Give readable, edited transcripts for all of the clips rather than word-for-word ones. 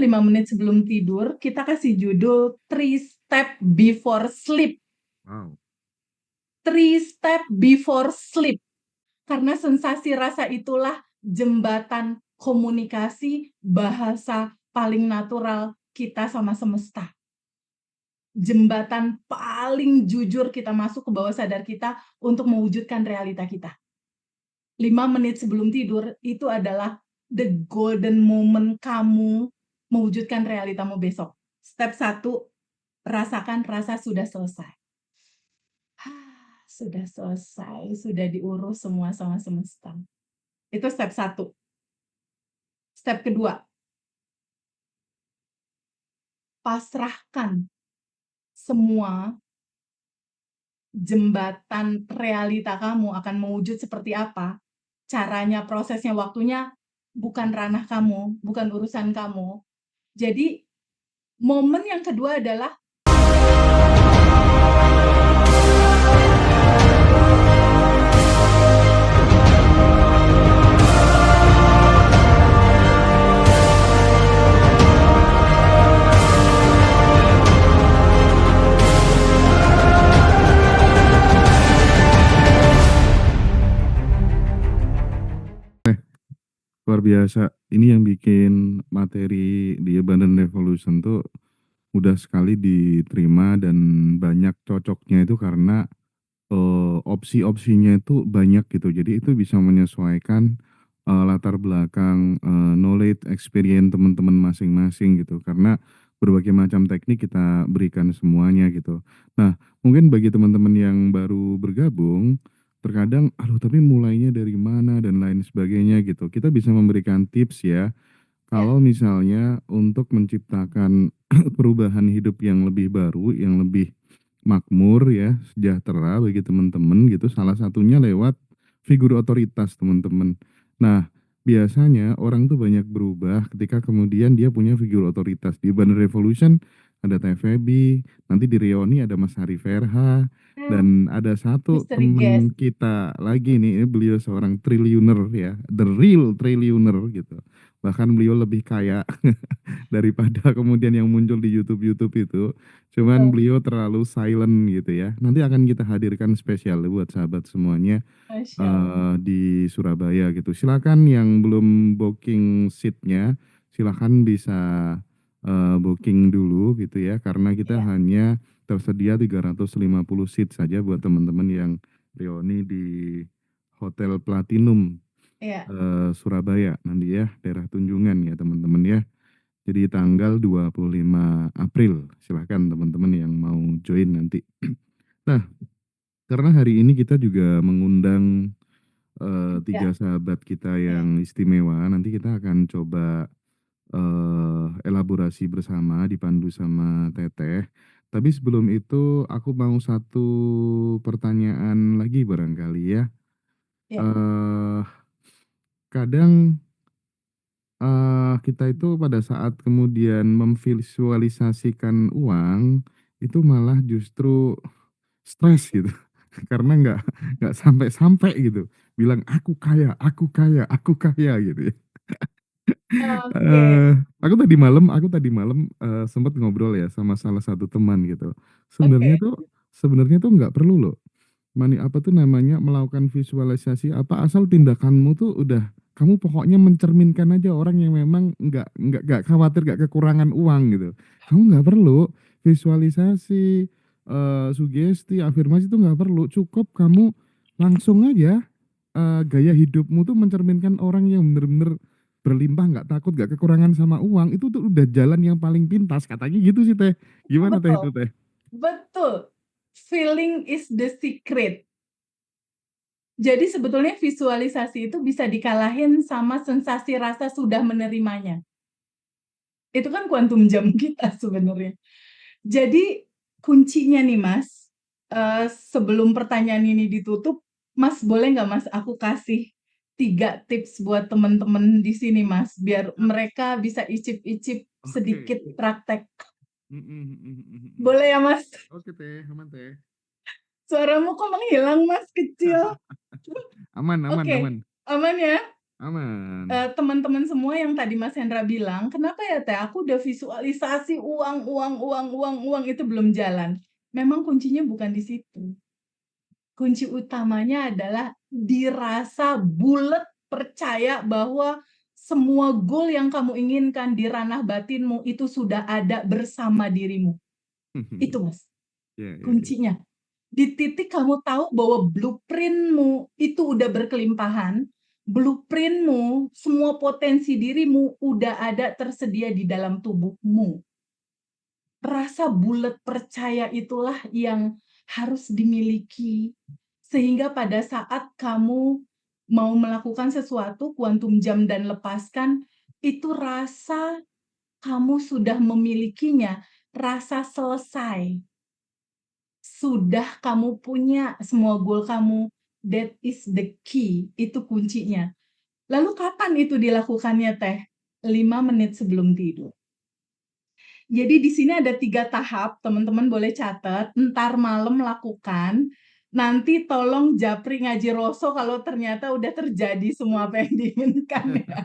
5 menit sebelum tidur, kita kasih judul 3 Step Before Sleep. Wow. 3 Step Before Sleep. Karena sensasi rasa itulah jembatan komunikasi bahasa paling natural kita sama semesta. Jembatan paling jujur kita masuk ke bawah sadar kita untuk mewujudkan realita kita. 5 menit sebelum tidur itu adalah the golden moment kamu mewujudkan realitamu besok. Step 1, rasakan rasa sudah selesai. Sudah selesai, sudah diurus semua sama semesta. Itu step 1. Step kedua, pasrahkan semua jembatan realita kamu akan mewujud seperti apa. Caranya, prosesnya, waktunya bukan ranah kamu, bukan urusan kamu. Jadi, momen yang kedua adalah Luar biasa. Ini yang bikin materi di Abundant Revolution tuh mudah sekali diterima dan banyak cocoknya itu karena opsi-opsinya itu banyak gitu. Jadi itu bisa menyesuaikan latar belakang, knowledge, experience teman-teman masing-masing gitu. Karena berbagai macam teknik kita berikan semuanya gitu. Nah, mungkin bagi teman-teman yang baru bergabung, terkadang, aduh tapi mulainya dari mana dan lain sebagainya gitu. Kita bisa memberikan tips ya, ya, kalau misalnya untuk menciptakan perubahan hidup yang lebih baru, yang lebih makmur ya, sejahtera bagi teman-teman gitu, salah satunya lewat figur otoritas teman-teman. Nah, biasanya orang tuh banyak berubah ketika kemudian dia punya figur otoritas. Di Urban Revolution ada Teh Feby, nanti di Reoni ada Mas Hari Verha, dan ada satu misteri guest. teman kita lagi nih, ini beliau seorang triliuner ya, the real triliuner gitu. Bahkan beliau lebih kaya daripada kemudian yang muncul di YouTube-YouTube itu. Cuman Betul. beliau terlalu silent gitu ya. Nanti akan kita hadirkan spesial buat sahabat semuanya Masya Allah. di Surabaya gitu. Silakan yang belum booking seatnya, silakan bisa booking dulu gitu ya. Karena kita Ya, hanya tersedia 350 seat saja buat teman-teman yang reuni di Hotel Platinum ya, Surabaya nanti ya, daerah Tunjungan ya teman-teman ya. Jadi tanggal 25 April, silahkan teman-teman yang mau join nanti. Nah, karena hari ini kita juga mengundang ya, 3 sahabat kita ya, yang istimewa, nanti kita akan coba elaborasi bersama dipandu sama Teteh. Tapi sebelum itu aku mau satu pertanyaan lagi barangkali ya. ya, Eh kadang kita itu pada saat kemudian memvisualisasikan uang, itu malah justru stres gitu. Karena nggak sampai-sampai gitu, bilang, aku kaya, aku kaya," gitu ya. oke, Aku tadi malam, sempet ngobrol ya sama salah satu teman gitu. oke. Sebenarnya tuh nggak perlu loh apa tuh namanya, melakukan visualisasi apa, asal tindakanmu tuh udah kamu pokoknya mencerminkan aja orang yang memang nggak khawatir, nggak kekurangan uang gitu. Kamu nggak perlu visualisasi, sugesti, afirmasi itu nggak perlu. Cukup kamu langsung aja, gaya hidupmu tuh mencerminkan orang yang bener-bener berlimpah, nggak takut, nggak kekurangan sama uang. Itu tuh udah jalan yang paling pintas, katanya gitu sih Teh. Gimana Teh Betul, itu Teh? betul. Feeling is the secret. Jadi sebetulnya visualisasi itu bisa dikalahin sama sensasi rasa sudah menerimanya. Itu kan kuantum jam kita sebenarnya. Jadi kuncinya nih Mas, sebelum pertanyaan ini ditutup, Mas boleh nggak Mas aku kasih 3 tips buat temen-temen di sini Mas, biar mereka bisa icip-icip Oke. sedikit praktek. Mhm mhm mhm mhm. Boleh ya Mas? Oke Teh, aman Teh. Suaramu kok menghilang Mas, kecil? Aman aman Oke, aman. aman ya? Aman. Teman-teman semua yang tadi Mas Hendra bilang, "Kenapa ya Teh, aku udah visualisasi uang uang uang uang uang itu belum jalan." Memang kuncinya bukan di situ. Kunci utamanya adalah dirasa bulet, percaya bahwa semua goal yang kamu inginkan di ranah batinmu itu sudah ada bersama dirimu. Itu Mas, Ya, ya, ya. kuncinya. Di titik kamu tahu bahwa blueprint-mu itu udah berkelimpahan, blueprint-mu, semua potensi dirimu udah ada tersedia di dalam tubuhmu. Rasa bulat percaya itulah yang harus dimiliki, sehingga pada saat kamu mau melakukan sesuatu, kuantum jam dan lepaskan, itu rasa kamu sudah memilikinya, rasa selesai. Sudah kamu punya semua goal kamu, that is the key, itu kuncinya. Lalu kapan itu dilakukannya Teh? 5 menit sebelum tidur. Jadi di sini ada 3 tahap, teman-teman boleh catat, entar malam lakukan, nanti tolong japri ngaji roso kalau ternyata udah terjadi semua apa yang diinginkan ya.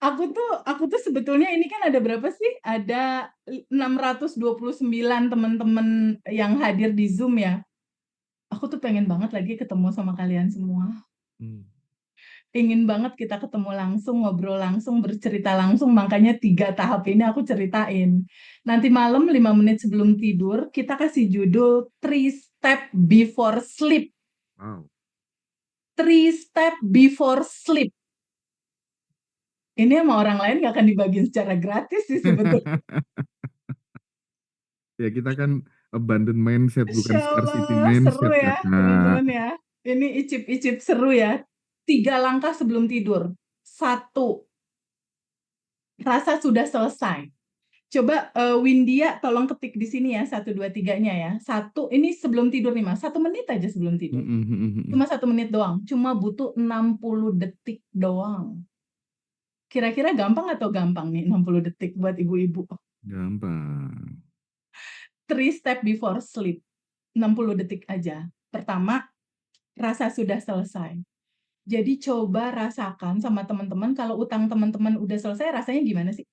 Aku tuh sebetulnya ini kan ada berapa sih? Ada 629 teman-teman yang hadir di Zoom ya. Aku tuh pengen banget lagi ketemu sama kalian semua. Hmm. Ingin banget kita ketemu langsung, ngobrol langsung, bercerita langsung, makanya 3 tahap ini aku ceritain. Nanti malam 5 menit sebelum tidur, kita kasih judul 3 Step Before Sleep. Wow. 3 Step Before Sleep. Ini sama orang lain nggak akan dibagiin secara gratis sih sebetulnya. Ya kita kan abundant mindset bukan Masya scarcity Allah, seru mindset ya Kakak. teman-teman ya. Ini icip-icip seru ya. 3 langkah sebelum tidur. 1, rasa sudah selesai. Coba Windia tolong ketik di sini ya 1, 2, 3-nya ya. 1, ini sebelum tidur nih Mas, 1 menit aja sebelum tidur. Mhm, mhm, mhm. Cuma 1 menit doang, cuma butuh 60 detik doang. Kira-kira gampang atau gampang nih 60 detik buat ibu-ibu? Gampang. 3 step before sleep, 60 detik aja. Pertama, rasa sudah selesai. Jadi coba rasakan sama teman-teman kalau utang teman-teman udah selesai rasanya gimana sih?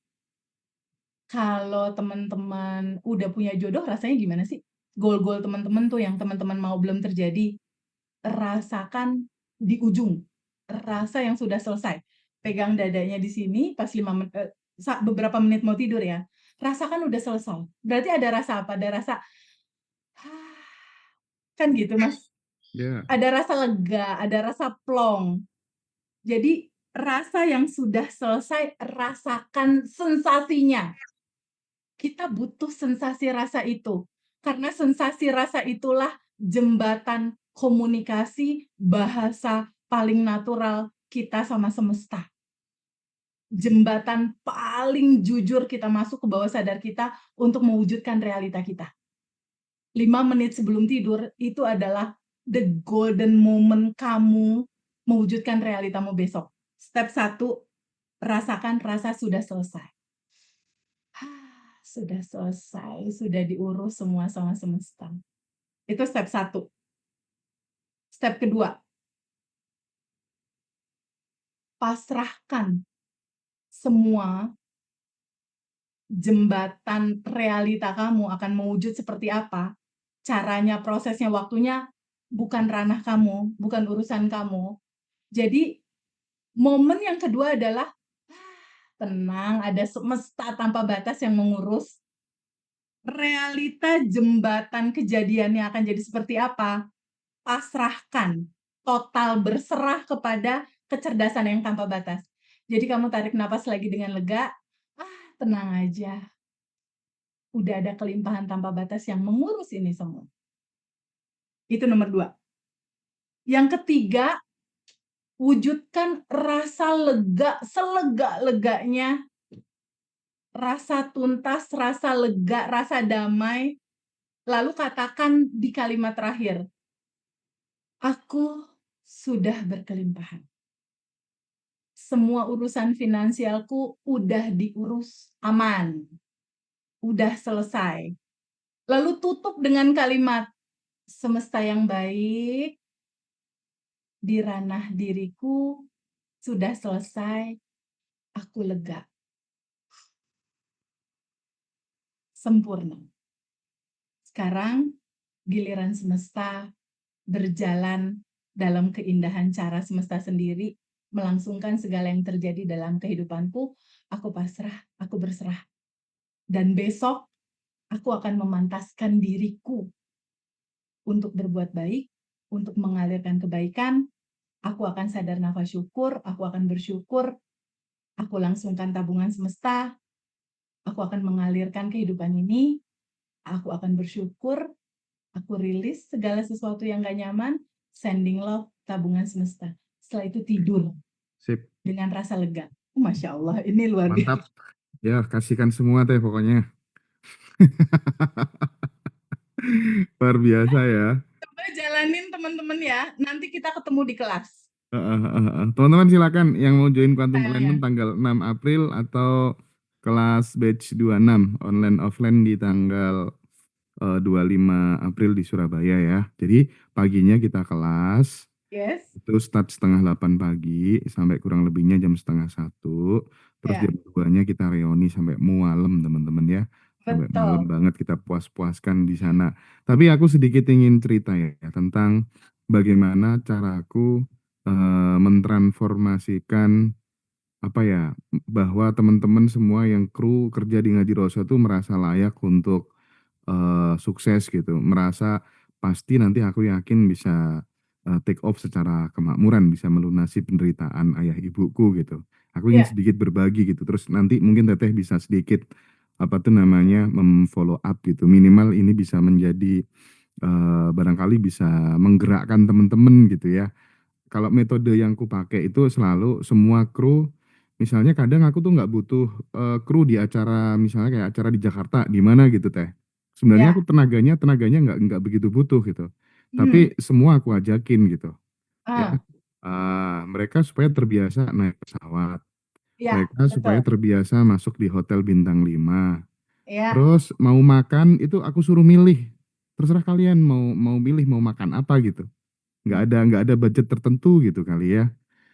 Kalau teman-teman udah punya jodoh rasanya gimana sih? Goal-goal teman-teman tuh yang teman-teman mau belum terjadi, rasakan di ujung, rasa yang sudah selesai. Pegang dadanya di sini pas beberapa menit mau tidur ya, rasakan udah selesai. Berarti ada rasa apa? Ada rasa, kan gitu Mas. Ya. Ada rasa lega, ada rasa plong. Jadi rasa yang sudah selesai, rasakan sensasinya. Kita butuh sensasi rasa itu. Karena sensasi rasa itulah jembatan komunikasi bahasa paling natural kita sama semesta. Jembatan paling jujur kita masuk ke bawah sadar kita untuk mewujudkan realita kita. 5 menit sebelum tidur itu adalah the golden moment kamu mewujudkan realitamu besok. Step 1, rasakan rasa sudah selesai. Sudah selesai, sudah diurus semua sama semesta. Itu step 1. Step kedua, pasrahkan semua jembatan realita kamu akan mewujud seperti apa, caranya, prosesnya, waktunya, bukan ranah kamu, bukan urusan kamu. Jadi, momen yang kedua adalah, tenang, ada semesta tanpa batas yang mengurus. Realita jembatan kejadiannya akan jadi seperti apa? Pasrahkan, total berserah kepada kecerdasan yang tanpa batas. Jadi kamu tarik napas lagi dengan lega, tenang aja, udah ada kelimpahan tanpa batas yang mengurus ini semua. Itu nomor 2. Yang ketiga, wujudkan rasa lega selega-leganya, rasa tuntas, rasa lega, rasa damai, lalu katakan di kalimat terakhir, "Aku sudah berkelimpahan. Semua urusan finansialku udah diurus aman, udah selesai." Lalu tutup dengan kalimat, "Semesta yang baik, di ranah diriku Sudah selesai, aku lega. Sempurna. Sekarang giliran semesta berjalan dalam keindahan cara semesta sendiri, melangsungkan segala yang terjadi dalam kehidupanku. Aku pasrah, aku berserah. Dan besok aku akan memantaskan diriku untuk berbuat baik, untuk mengalirkan kebaikan. Aku akan sadar nafas syukur, aku akan bersyukur, aku langsungkan tabungan semesta, aku akan mengalirkan kehidupan ini, aku akan bersyukur, aku rilis segala sesuatu yang gak nyaman, sending love, tabungan semesta. Setelah itu tidur Sip, dengan rasa lega. Masya Allah, ini luar biasa. mantap. Ya, kasihkan semua teh pokoknya. Luar biasa ya. Coba jalanin teman-teman ya, nanti kita ketemu di kelas. Teman-teman silakan yang mau join Quantum Stylenya. Alignment tanggal 6 April atau kelas batch 26 online offline di tanggal 25 April di Surabaya ya. Jadi paginya kita kelas, Yes, itu start setengah 8 pagi sampai kurang lebihnya jam setengah 1. Terus ya, jam 2-nya kita reuni sampai malam teman-teman ya. Sampai malam betul. banget kita puas-puaskan di sana. Tapi aku sedikit ingin cerita ya tentang bagaimana caraku mentransformasikan apa ya, bahwa teman-teman semua yang kru kerja di Ngaji Rosa tuh merasa layak untuk sukses gitu, merasa pasti nanti aku yakin bisa take off secara kemakmuran, bisa melunasi penderitaan ayah ibuku gitu. Aku ingin Ya, sedikit berbagi gitu, terus nanti mungkin Teteh bisa sedikit apa tuh namanya memfollow up gitu, minimal ini bisa menjadi barangkali bisa menggerakkan teman-teman gitu ya. Kalau metode yang ku pakai itu selalu semua kru, misalnya kadang aku tuh nggak butuh kru di acara misalnya kayak acara di Jakarta di mana gitu teh. Sebenarnya ya. aku tenaganya nggak begitu butuh gitu. Hmm. Tapi semua aku ajakin gitu ya. Ah, Mereka supaya terbiasa naik pesawat, ya, mereka supaya betul. terbiasa masuk di hotel bintang 5. Ya, Terus mau makan itu aku suruh milih. Terserah kalian mau mau milih mau makan apa gitu. Nggak ada budget tertentu gitu kali ya.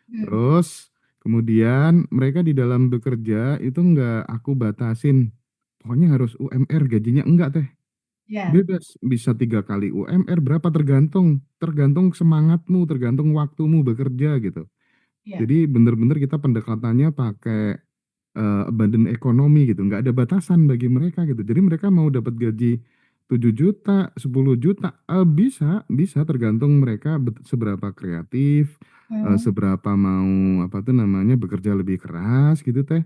hmm. Terus kemudian mereka di dalam bekerja itu nggak aku batasin. Pokoknya harus UMR gajinya enggak teh. Ya, Bebas bisa 3 kali UMR berapa tergantung tergantung semangatmu tergantung waktumu bekerja gitu. ya. Jadi bener-bener kita pendekatannya pakai abundant ekonomi gitu. Nggak ada batasan bagi mereka gitu. Jadi mereka mau dapat gaji 7 juta, 10 juta, bisa, bisa tergantung mereka seberapa kreatif, Hmm. seberapa mau apa tuh namanya bekerja lebih keras gitu teh.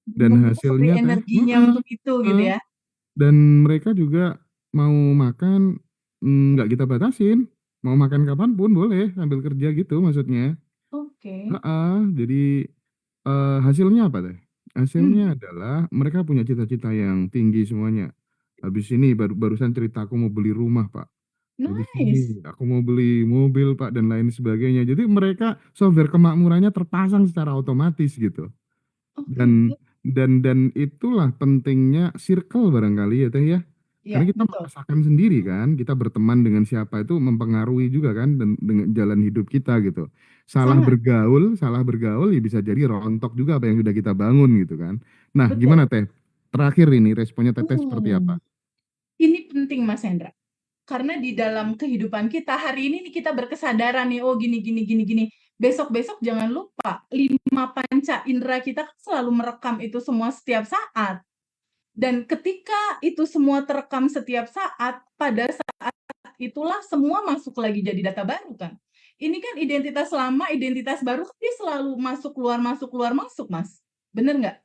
Dan Betul-betul free hasilnya teh, energinya untuk itu gitu heeh. ya. Dan mereka juga mau makan nggak kita batasin. Mau makan kapan pun boleh sambil kerja gitu maksudnya. Oke. Heeh, jadi hasilnya apa teh? Hmm. Hasilnya adalah mereka punya cita-cita yang tinggi semuanya. Habis ini barusan cerita aku mau beli rumah, Pak. Habis Nice. ini aku mau beli mobil, Pak, dan lain sebagainya. Jadi mereka software kemakmurannya terpasang secara otomatis gitu. Oke, Dan good. dan itulah pentingnya circle barangkali ya Teh ya. Karena Ya, kita betul. merasakan sendiri kan, kita berteman dengan siapa itu mempengaruhi juga kan dan dengan jalan hidup kita gitu. Sangat. Salah bergaul ya bisa jadi rontok juga apa yang sudah kita bangun gitu kan. Nah, Betul. gimana Teh? Terakhir ini responnya Teteh seperti apa? Hmm. Ini penting Mas Hendra. Karena di dalam kehidupan kita hari ini nih kita berkesadaran nih, oh gini gini gini gini. Besok-besok jangan lupa 5 panca indera kita kan selalu merekam itu semua setiap saat. Dan ketika itu semua terekam setiap saat, pada saat itulah semua masuk lagi jadi data baru kan. Ini kan identitas lama, identitas baru dia selalu masuk keluar masuk Mas. Bener nggak?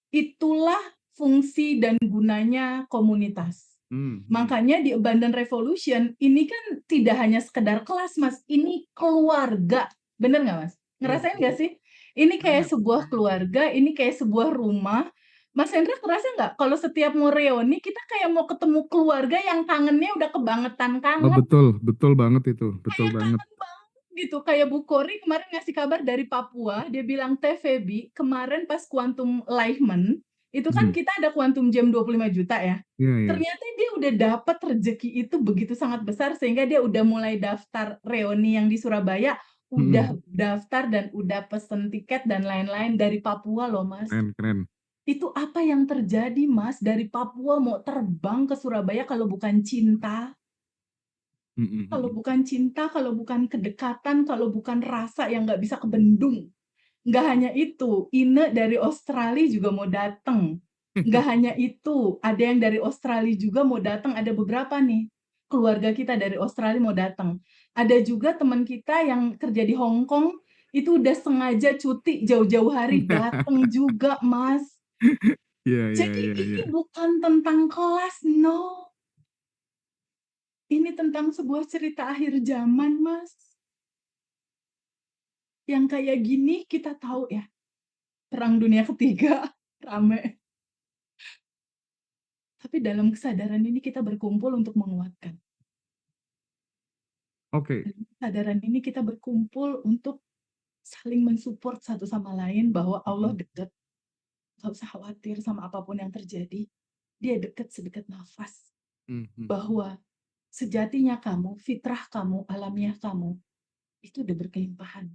Itulah fungsi dan gunanya komunitas. Hmm. Makanya di Abundant Revolution ini kan tidak hanya sekedar kelas Mas, ini keluarga. Bener nggak Mas? Iya, Ngerasain nggak sih? Ini kayak banget, sebuah banget. keluarga, ini kayak sebuah rumah. Mas Hendra kerasa nggak kalau setiap mau reuni kita kayak mau ketemu keluarga yang kangennya udah kebangetan Oh, kangen, betul, betul banget itu, betul kayak banget. kangen banget gitu. Kayak Bu Kori kemarin ngasih kabar dari Papua, dia bilang, "Teh Febi, kemarin pas Quantum Alignment, itu kan Hmm. kita ada Quantum Jam 25 juta ya. Iya, iya. Ternyata dia udah dapat rezeki itu begitu sangat besar sehingga dia udah mulai daftar reuni yang di Surabaya udah Mhm. daftar dan udah pesen tiket dan lain-lain dari Papua loh, Mas. Keren keren. Itu apa yang terjadi, Mas, dari Papua mau terbang ke Surabaya kalau bukan cinta? Mhm Kalau mhm. bukan cinta, kalau bukan kedekatan, kalau bukan rasa yang nggak bisa kebendung. Nggak hanya itu, Ine dari Australia juga mau dateng. Nggak hanya itu, ada yang dari Australia juga mau datang, ada beberapa nih, keluarga kita dari Australia mau datang. Ada juga teman kita yang kerja di Hong Kong, itu udah sengaja cuti jauh-jauh hari dateng juga, Mas. Iya iya Jadi iya iya. ini bukan tentang kelas, no. Ini tentang sebuah cerita akhir zaman, Mas. Yang kayak gini kita tahu ya, Perang Dunia Ketiga rame. Tapi dalam kesadaran ini kita berkumpul untuk menguatkan. Oke. Dalam kesadaran ini kita berkumpul untuk saling mensupport satu sama lain bahwa Allah Mhm. dekat. Gak usah khawatir sama apapun yang terjadi. Dia dekat sedekat nafas. Mhm. Bahwa sejatinya kamu, fitrah kamu, alamiah kamu, itu udah berkelimpahan.